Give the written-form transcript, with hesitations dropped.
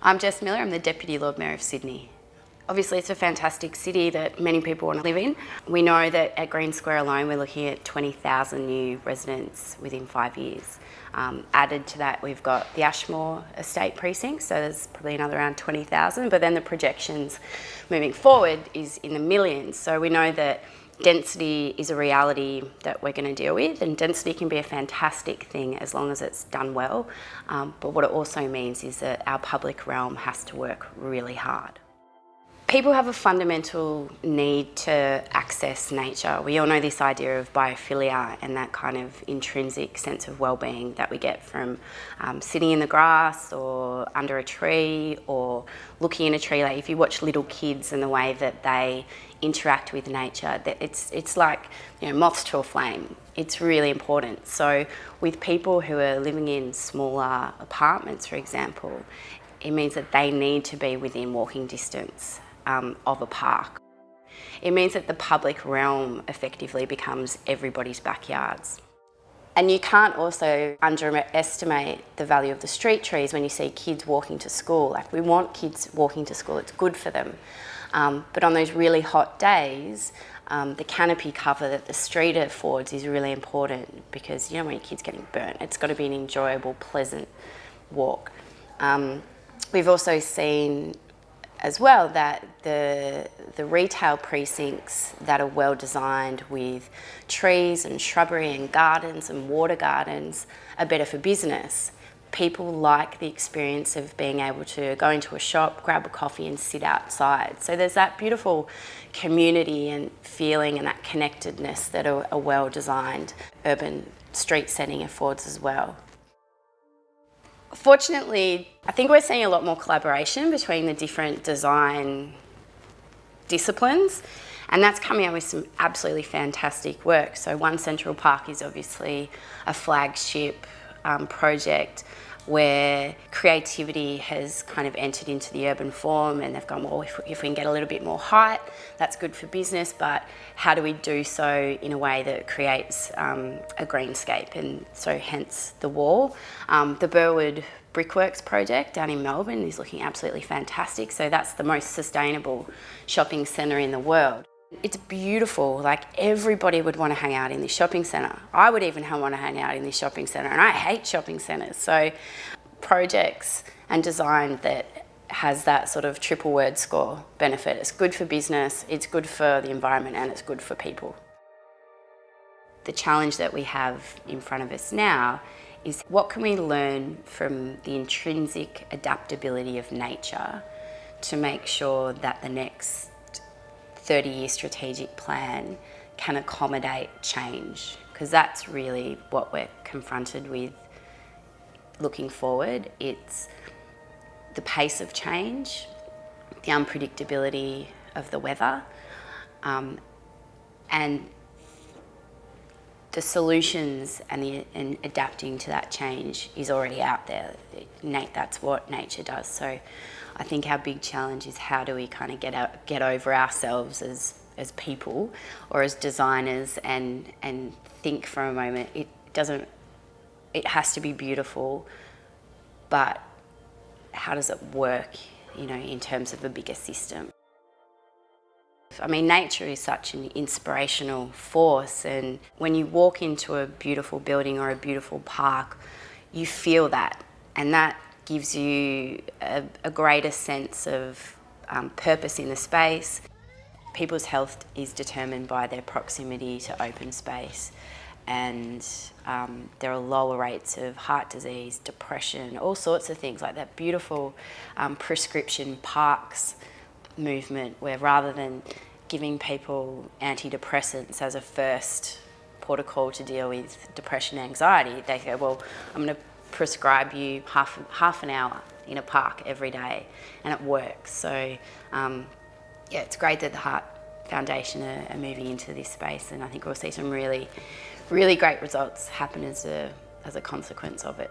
I'm Jess Miller, I'm the Deputy Lord Mayor of Sydney. Obviously it's a fantastic city that many people want to live in. We know that at Green Square alone we're looking at 20,000 new residents within 5 years. Added to that we've got the Ashmore estate precinct, so there's probably another around 20,000, but then the projections moving forward is in the millions. So we know that density is a reality that we're going to deal with, and density can be a fantastic thing as long as it's done well. But what it also means is that our public realm has to work really hard. People have a fundamental need to access nature. We all know this idea of biophilia and that kind of intrinsic sense of well-being that we get from sitting in the grass or under a tree or looking in a tree. Like if you watch little kids and the way that they interact with nature, it's like, you know, moths to a flame. It's really important. So with people who are living in smaller apartments, for example, it means that they need to be within walking distance of a park. It means that the public realm effectively becomes everybody's backyards. And you can't also underestimate the value of the street trees when you see kids walking to school. Like, we want kids walking to school, it's good for them. But on those really hot days, the canopy cover that the street affords is really important, because you don't want your kids getting burnt. It's got to be an enjoyable, pleasant walk. We've also seen as well that the retail precincts that are well designed with trees and shrubbery and gardens and water gardens are better for business. People like the experience of being able to go into a shop, grab a coffee and sit outside. So there's that beautiful community and feeling and that connectedness that a well-designed urban street setting affords as well. Fortunately, I think we're seeing a lot more collaboration between the different design disciplines, and that's coming out with some absolutely fantastic work. So One Central Park is obviously a flagship project where creativity has kind of entered into the urban form, and they've gone, well, if we can get a little bit more height, that's good for business, but how do we do so in a way that creates a greenscape? And so hence the wall. The Burwood Brickworks project down in Melbourne is looking absolutely fantastic. So that's the most sustainable shopping centre in the world. It's beautiful, like everybody would want to hang out in this shopping centre. I would even want to hang out in this shopping centre, and I hate shopping centres. So projects and design that has that sort of triple word score benefit. It's good for business, it's good for the environment, and it's good for people. The challenge that we have in front of us now is, what can we learn from the intrinsic adaptability of nature to make sure that the next 30-year strategic plan can accommodate change? Because that's really what we're confronted with looking forward. It's the pace of change, the unpredictability of the weather, and the solutions and adapting to that change is already out there. That's what nature does. So I think our big challenge is, how do we kind of get over ourselves as people or as designers and think for a moment, it has to be beautiful, but how does it work, you know, in terms of a bigger system? I mean, nature is such an inspirational force, and when you walk into a beautiful building or a beautiful park, you feel that, and that gives you a greater sense of purpose in the space. People's health is determined by their proximity to open space, and there are lower rates of heart disease, depression, all sorts of things, like that beautiful prescription parks movement, where rather than giving people antidepressants as a first port of call to deal with depression and anxiety, they go, well, I'm going to prescribe you half an hour in a park every day, and it works. So yeah, it's great that the Heart Foundation are moving into this space, and I think we'll see some really, really great results happen as a consequence of it.